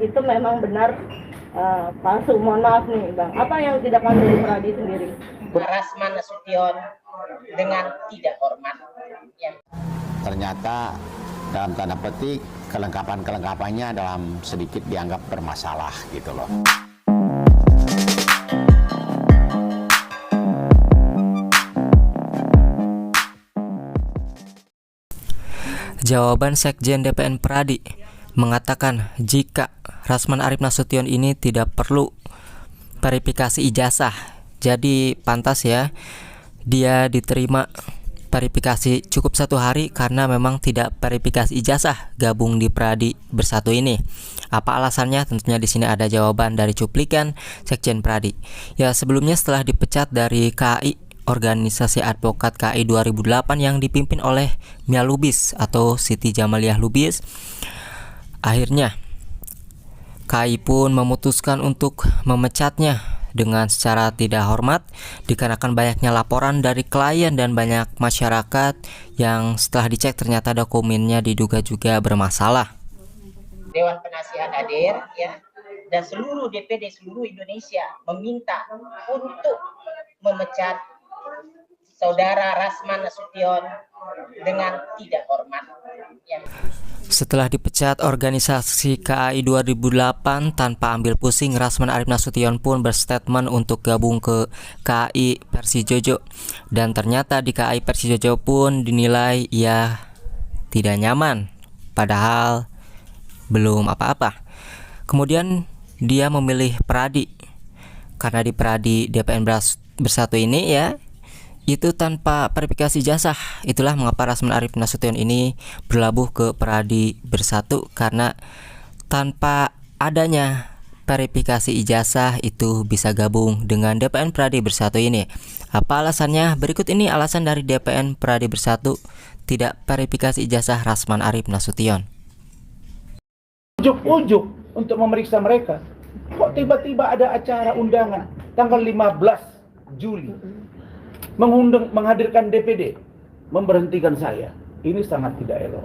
Itu memang benar palsu. Mohon maaf nih Bang, apa yang dilakukan dari Pradi sendiri? Rasman Nasution dengan tidak hormat. Ya. Ternyata dalam tanda petik kelengkapannya dalam sedikit dianggap bermasalah gitu loh. Jawaban Sekjen DPN Pradi mengatakan jika Rasman Arif Nasution ini tidak perlu verifikasi ijazah, jadi pantas ya dia diterima verifikasi cukup 1 hari karena memang tidak verifikasi ijazah gabung di Pradi Bersatu ini. Apa alasannya? Tentunya di sini ada jawaban dari cuplikan Sekjen Pradi. Ya, sebelumnya setelah dipecat dari KAI, organisasi advokat KAI 2008 yang dipimpin oleh Mia Lubis atau Siti Jamaliah Lubis, akhirnya KAI pun memutuskan untuk memecatnya dengan secara tidak hormat dikarenakan banyaknya laporan dari klien dan banyak masyarakat yang setelah dicek ternyata dokumennya diduga juga bermasalah. Dewan Penasihat hadir ya, dan seluruh DPD seluruh Indonesia meminta untuk memecat saudara Rasman Nasution dengan tidak hormat ya. Setelah dipecat organisasi KAI 2008 tanpa ambil pusing, Rasman Arif Nasution pun berstatement untuk gabung ke KAI Persijojo. Dan ternyata di KAI Persijojo pun dinilai ia tidak nyaman, padahal belum apa-apa. Kemudian dia memilih Pradi, karena di Pradi DPN Bersatu ini ya itu tanpa verifikasi ijazah. Itulah mengapa Rasman Arif Nasution ini berlabuh ke Pradi Bersatu, karena tanpa adanya verifikasi ijazah itu bisa gabung dengan DPN Pradi Bersatu ini. Apa alasannya? Berikut ini alasan dari DPN Pradi Bersatu tidak verifikasi ijazah Rasman Arif Nasution. Ujuk-ujuk untuk memeriksa mereka. Kok tiba-tiba ada acara undangan tanggal 15 Juli menghadirkan DPD, memberhentikan saya. Ini sangat tidak elok.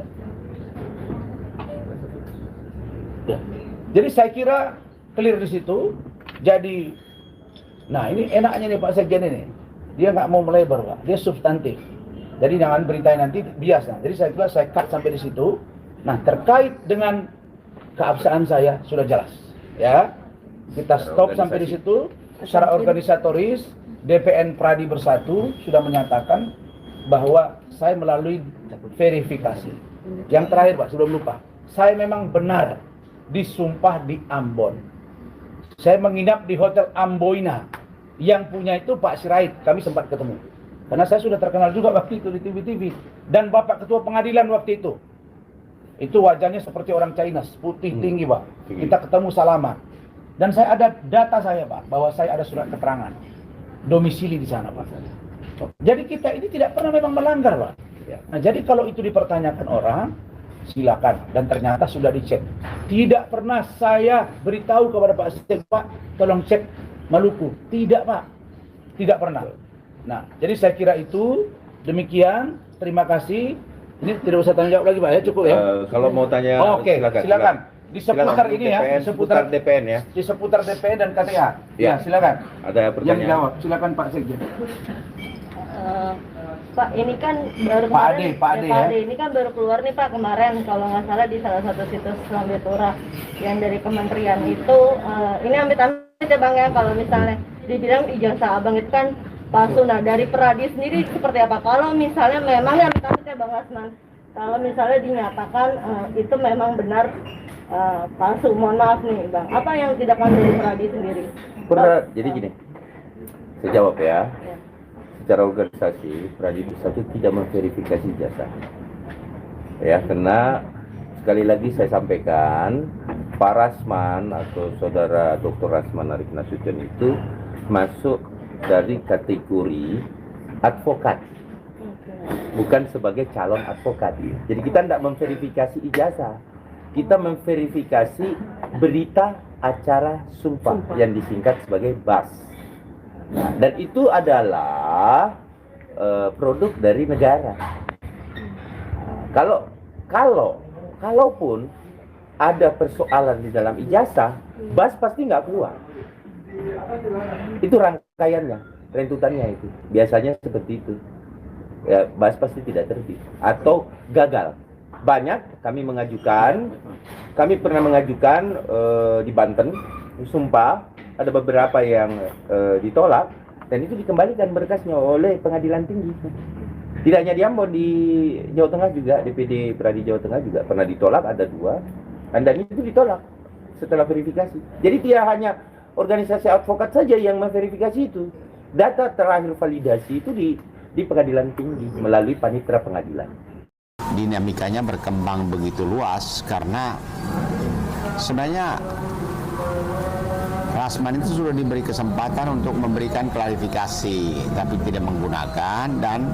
Ya. Jadi saya kira clear di situ. Jadi, nah ini enaknya nih Pak Sekjen ini, dia nggak mau melebar Pak, dia substantif. Jadi jangan beritain nanti biasa. Jadi saya kira saya cut sampai di situ. Nah terkait dengan keabsahan saya sudah jelas, ya. Kita stop sampai di situ. Secara organisatoris, DPN Pradi Bersatu sudah menyatakan bahwa saya melalui verifikasi. Yang terakhir Pak, sebelum lupa, saya memang benar disumpah di Ambon. Saya menginap di Hotel Amboina. Yang punya itu Pak Sirait, kami sempat ketemu. Karena saya sudah terkenal juga waktu itu di TV-TV. Dan Bapak Ketua Pengadilan waktu itu. Itu wajahnya seperti orang China, putih tinggi Pak. Kita ketemu salaman. Dan saya ada data saya Pak, bahwa saya ada surat keterangan domisili di sana Pak. Jadi kita ini tidak pernah memang melanggar Pak. Nah jadi kalau itu dipertanyakan orang, silakan. Dan ternyata sudah dicek. Tidak pernah saya beritahu kepada Pak Sekjen, Pak tolong cek Maluku. Tidak Pak, tidak pernah. Nah jadi saya kira itu demikian. Terima kasih. Ini tidak usah tanya jawab lagi Pak ya, cukup ya. Kalau mau tanya, Oke, silakan. Di seputar ini ya, DPN, seputar DPN ya. Di seputar DPN dan KTA. Ya, silakan. Ada pertanyaan. Yang jawab, silakan Pak Sekjen. Pak, ini kan baru Pak kemarin, Ade, Pak Ade ya. ini kan baru keluar nih Pak kemarin kalau nggak salah di salah satu situs Lambetura yang dari kementerian itu. Ini amit-amit ya Bang ya, kalau misalnya dibilang ijazah Abang itu kan palsu. Nah dari Pradi sendiri seperti apa? Kalau misalnya memang ya amit-amit ya Bang Rasman, kalau misalnya dinyatakan itu memang benar palsu, mohon maaf nih Bang, apa yang dilakukan dari Pradi sendiri? Benar, jadi gini, saya jawab ya. Secara organisasi, Pradi Bersatu tidak memverifikasi jasa. Ya, karena sekali lagi saya sampaikan, Pak Rasman atau Saudara Dr. Rasman Arif Nasution itu masuk dari kategori advokat, bukan sebagai calon advokat. Jadi kita tidak memverifikasi ijazah, kita memverifikasi berita acara sumpah yang disingkat sebagai BAS. Nah, dan itu adalah produk dari negara. Kalaupun ada persoalan di dalam ijazah, BAS pasti nggak keluar. Itu rangkaiannya, rentutannya itu. Biasanya seperti itu. Ya, BAS pasti tidak terbit atau gagal. Banyak kami pernah mengajukan di Banten, sumpah ada beberapa yang ditolak dan itu dikembalikan berkasnya oleh pengadilan tinggi. Tidak hanya di Ambon, di Jawa Tengah juga, DPD Pradi Jawa Tengah juga pernah ditolak, ada 2, dan itu ditolak setelah verifikasi. Jadi tidak hanya organisasi advokat saja yang memverifikasi itu. Data terakhir validasi itu di pengadilan tinggi melalui panitera pengadilan. Dinamikanya berkembang begitu luas karena sebenarnya Rasman itu sudah diberi kesempatan untuk memberikan klarifikasi tapi tidak menggunakan, dan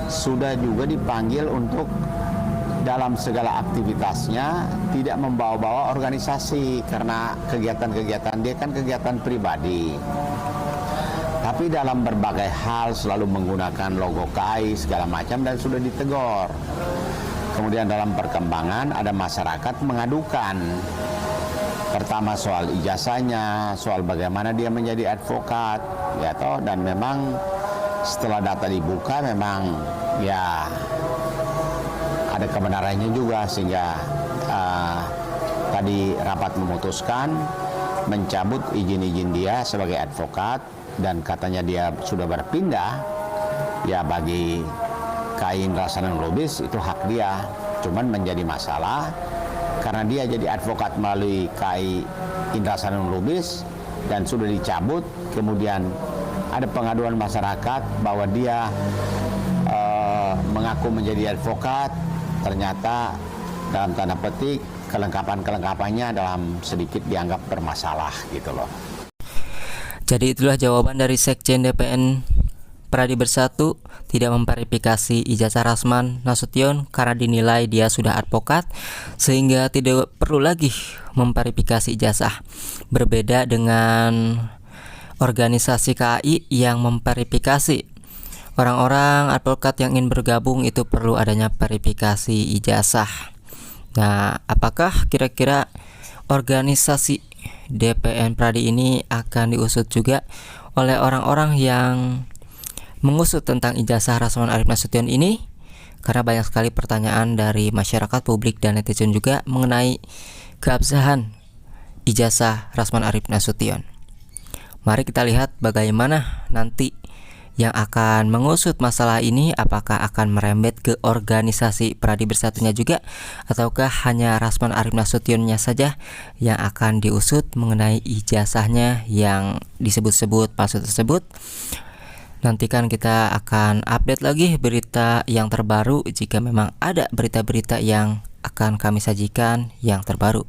sudah juga dipanggil untuk dalam segala aktivitasnya tidak membawa-bawa organisasi karena kegiatan-kegiatan dia kan kegiatan pribadi. Tapi dalam berbagai hal selalu menggunakan logo KAI segala macam dan sudah ditegur. Kemudian dalam perkembangan ada masyarakat mengadukan. Pertama soal ijazahnya, soal bagaimana dia menjadi advokat, ya toh, dan memang setelah data dibuka memang ya ada kebenarannya juga sehingga tadi rapat memutuskan mencabut izin-izin dia sebagai advokat. Dan katanya dia sudah berpindah, ya bagi KAI Indrasanang Lubis itu hak dia, cuman menjadi masalah karena dia jadi advokat melalui KAI Indrasanang Lubis dan sudah dicabut, kemudian ada pengaduan masyarakat bahwa dia mengaku menjadi advokat, ternyata dalam tanda petik kelengkapan-kelengkapannya dalam sedikit dianggap bermasalah gitu loh. Jadi itulah jawaban dari Sekjen DPN Pradi Bersatu, tidak memverifikasi ijazah Rasman Nasution karena dinilai dia sudah advokat sehingga tidak perlu lagi memverifikasi ijazah. Berbeda dengan organisasi KAI yang memverifikasi. Orang-orang advokat yang ingin bergabung itu perlu adanya verifikasi ijazah. Nah, apakah kira-kira organisasi DPN Pradi ini akan diusut juga oleh orang-orang yang mengusut tentang ijazah Rasman Arif Nasution ini? Karena banyak sekali pertanyaan dari masyarakat, publik, dan netizen juga mengenai keabsahan ijazah Rasman Arif Nasution. Mari kita lihat bagaimana nanti yang akan mengusut masalah ini, apakah akan merembet ke organisasi Pradi Bersatunya juga ataukah hanya Rasman Arif Nasutionnya saja yang akan diusut mengenai ijazahnya yang disebut-sebut palsu tersebut. Nantikan kita akan update lagi berita yang terbaru jika memang ada berita-berita yang akan kami sajikan yang terbaru.